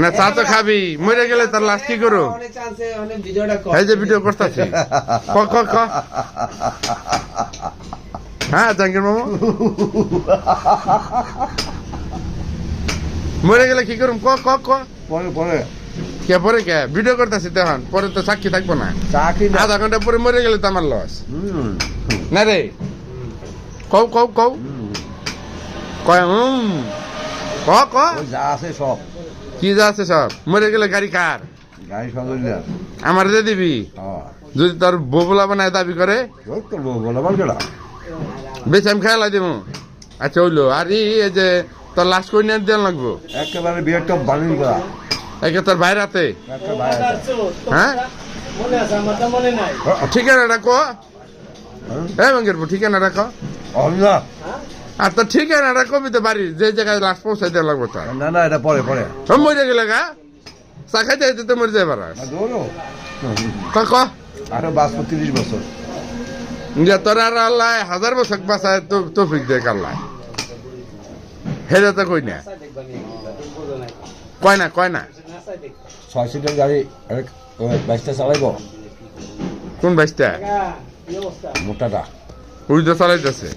না চা তো খাবি মরে গেলে তার লাশ কি করো এই যে ভিডিও করতেছি হ্যাঁ জাহাঙ্গীর মামু মরে গেলে কি করুম কে পরে কে ভিডিও করতেছি তখন পরে তো সাক্ষী থাকবো না আধা ঘন্টা পরে মরে গেলে তো আমার লস না রে কও কয় যা আছে সব কি যা আছে সব মরে গেলে গাড়ি কার গাড়ি সব আমার দিয়ে দিবি যদি তোর ববুলা বানায় দাবি করে বেশি আমি খেয়ালাই দিব আচ্ছা হইলো আর এই যে তোর লাশ কই নিয়ে দেওয়া লাগবো একেবারে বিয়েটা বানিয়ে করা একে তোর বাইরে হাতে হ্যাঁ ঠিকানা রাখো হ্যাঁ ভাঙ্গের ঠিকানা রাখো আর তো ঠিকানা রাখো তো বাড়ির যে জায়গায় লাশ পৌঁছাই দেওয়া লাগবো তার না এটা পরে মরে গেলে গা চা খাইতে খাইতে তো মরে যাবে আরো 30 বছর যে তোর আর আল্লাহ 1000 বছর বাঁচায় তো তৌফিক দেখ আল্লাহ হেরে তো কই না কয় না 6 সিটের গাড়ি বাইশটা চালাইব কোন বাইশটা মোটাটা ওই তো চালাইতেছে